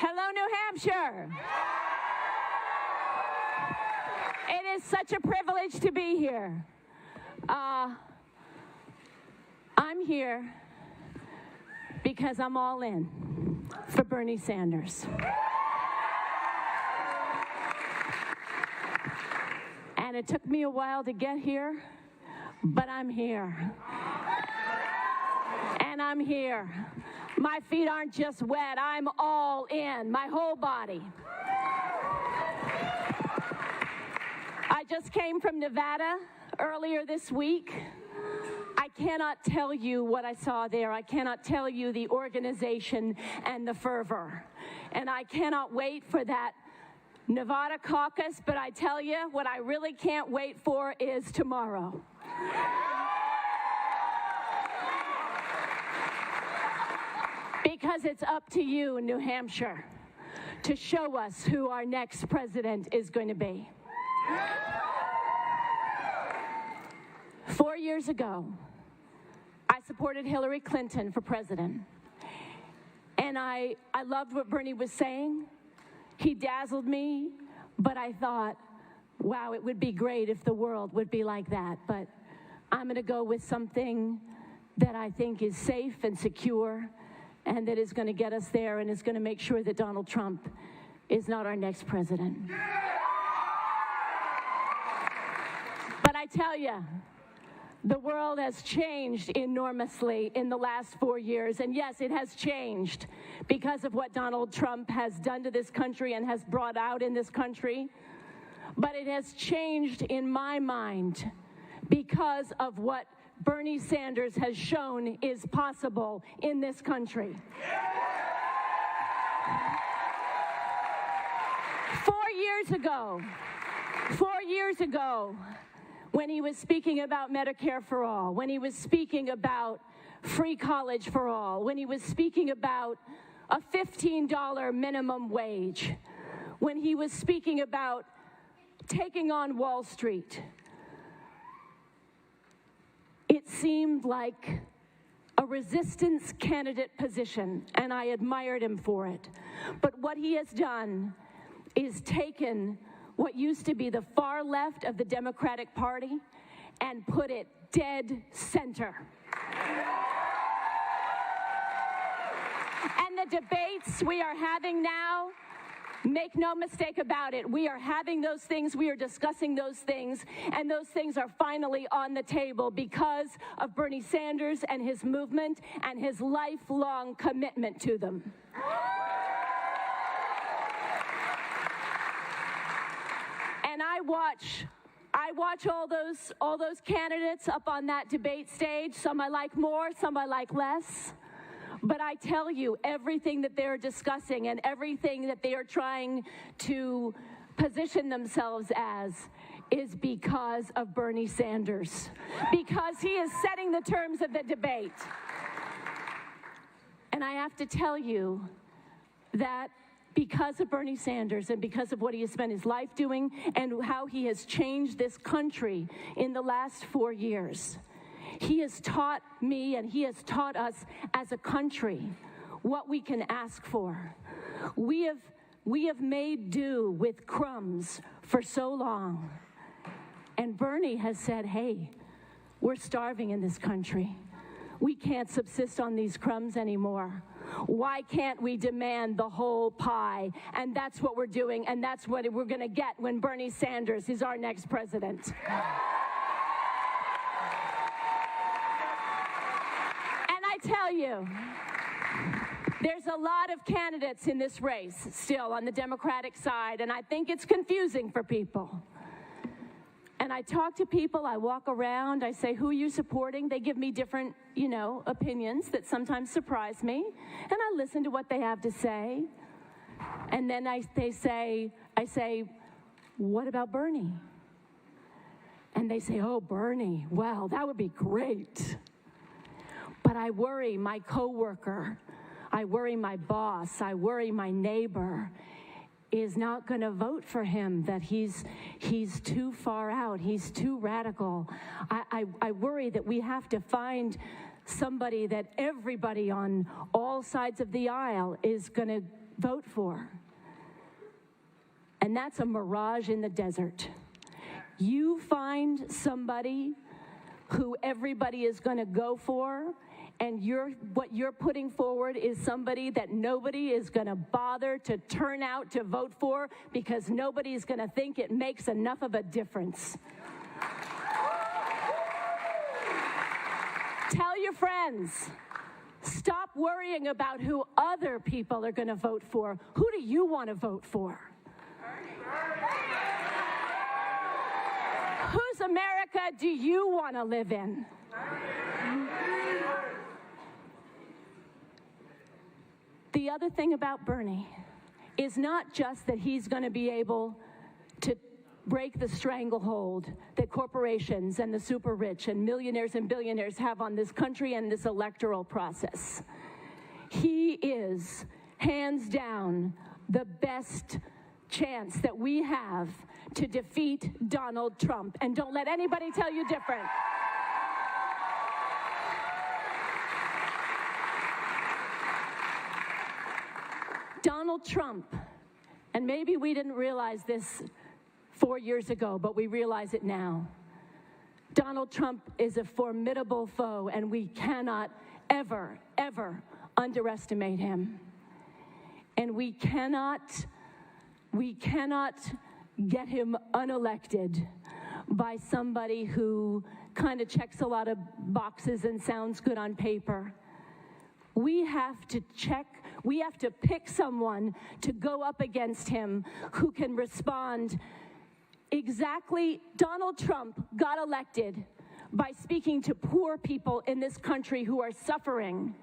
Hello, New Hampshire. It is such a privilege to be here. I'm here because I'm all in for Bernie Sanders. And it took me a while to get here, but I'm here. And I'm here. My feet aren't just wet, I'm all in, my whole body. I just came from Nevada earlier this week. I cannot tell you what I saw there. I cannot tell you the organization and the fervor. And I cannot wait for that Nevada caucus, but I tell you, what I really can't wait for is tomorrow. Because it's up to you in New Hampshire to show us who our next president is going to be. 4 years ago, I supported Hillary Clinton for president. And I loved what Bernie was saying. He dazzled me, but I thought, wow, it would be great if the world would be like that. But I'm going to go with something that I think is safe and secure and that is going to get us there and is going to make sure that Donald Trump is not our next president. But I tell you, the world has changed enormously in the last 4 years. And yes, it has changed because of what Donald Trump has done to this country and has brought out in this country. But it has changed in my mind because of what Bernie Sanders has shown is possible in this country. 4 years ago, when he was speaking about Medicare for all, when he was speaking about free college for all, when he was speaking about a $15 minimum wage, when he was speaking about taking on Wall Street, it seemed like a resistance candidate position, and I admired him for it. But what he has done is taken what used to be the far left of the Democratic Party and put it dead center. And the debates we are having now, make no mistake about it, we are having those things, we are discussing those things, and those things are finally on the table because of Bernie Sanders and his movement and his lifelong commitment to them. And I watch all those candidates up on that debate stage. Some I like more, some I like less. But I tell you, everything that they're discussing and everything that they are trying to position themselves as is because of Bernie Sanders, because he is setting the terms of the debate. And I have to tell you that because of Bernie Sanders and because of what he has spent his life doing and how he has changed this country in the last 4 years, he has taught me and he has taught us as a country what we can ask for. We have made do with crumbs for so long. And Bernie has said, hey, we're starving in this country. We can't subsist on these crumbs anymore. Why can't we demand the whole pie? And that's what we're doing, and that's what we're going to get when Bernie Sanders is our next president. And I tell you, there's a lot of candidates in this race still on the Democratic side, and I think it's confusing for people. And I talk to people, I walk around, I say, who are you supporting? They give me different, opinions that sometimes surprise me. And I listen to what they have to say. And then I say, what about Bernie? And they say, oh, Bernie, well, that would be great. But I worry my coworker, I worry my boss, I worry my neighbor is not going to vote for him, that he's too far out, he's too radical. I worry that we have to find somebody that everybody on all sides of the aisle is going to vote for. And that's a mirage in the desert. You find somebody who everybody is going to go for, and what you're putting forward is somebody that nobody is going to bother to turn out to vote for because nobody's going to think it makes enough of a difference. Tell your friends, stop worrying about who other people are going to vote for. Who do you want to vote for? Whose America do you want to live in? The other thing about Bernie is not just that he's going to be able to break the stranglehold that corporations and the super rich and millionaires and billionaires have on this country and this electoral process. He is, hands down, the best chance that we have to defeat Donald Trump. And don't let anybody tell you different. Donald Trump, and maybe we didn't realize this 4 years ago, but we realize it now. Donald Trump is a formidable foe, and we cannot ever, ever underestimate him. And we cannot get him unelected by somebody who kind of checks a lot of boxes and sounds good on paper. We have to pick someone to go up against him who can respond exactly. Donald Trump got elected by speaking to poor people in this country who are suffering.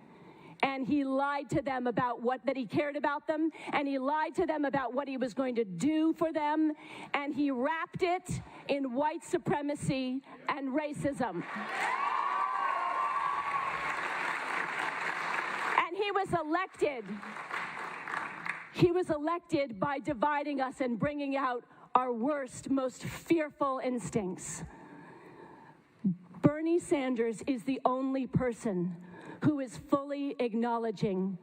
And he lied to them about that he cared about them, and he lied to them about what he was going to do for them, and he wrapped it in white supremacy and racism. And he was elected by dividing us and bringing out our worst, most fearful instincts. Bernie Sanders is the only person who is fully acknowledging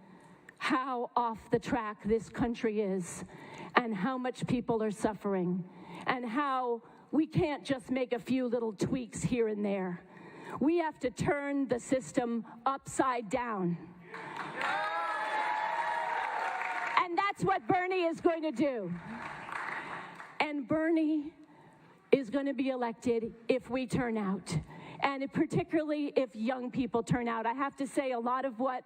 how off the track this country is and how much people are suffering and how we can't just make a few little tweaks here and there. We have to turn the system upside down. And that's what Bernie is going to do. And Bernie is going to be elected if we turn out. And particularly if young people turn out. I have to say a lot of what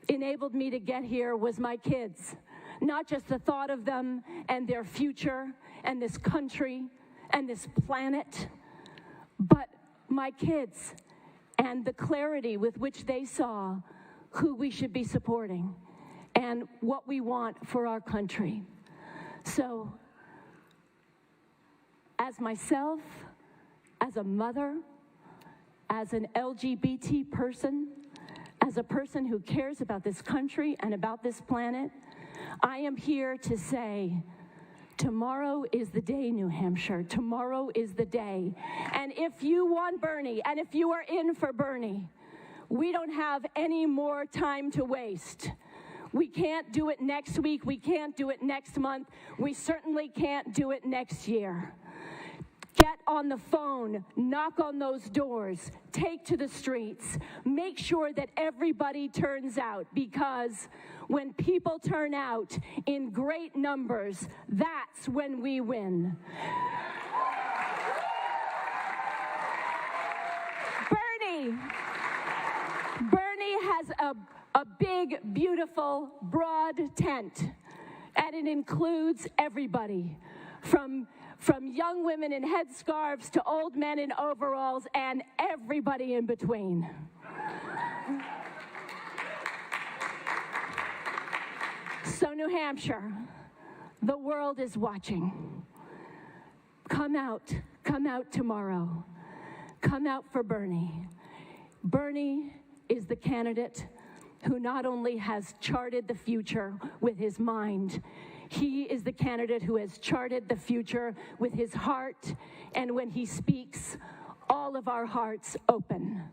enabled me to get here was my kids. Not just the thought of them and their future and this country and this planet, but my kids and the clarity with which they saw who we should be supporting and what we want for our country. So, as myself, as a mother, as an LGBT person, as a person who cares about this country and about this planet, I am here to say, tomorrow is the day, New Hampshire. Tomorrow is the day. And if you want Bernie, and if you are in for Bernie, we don't have any more time to waste. We can't do it next week. We can't do it next month. We certainly can't do it next year. Get on the phone, knock on those doors, take to the streets, make sure that everybody turns out, because when people turn out in great numbers, that's when we win. Bernie has a big, beautiful, broad tent, and it includes everybody, from young women in headscarves to old men in overalls and everybody in between. So New Hampshire, the world is watching. Come out tomorrow. Come out for Bernie. Bernie is the candidate who not only has charted the future with his mind, he is the candidate who has charted the future with his heart, and when he speaks, all of our hearts open.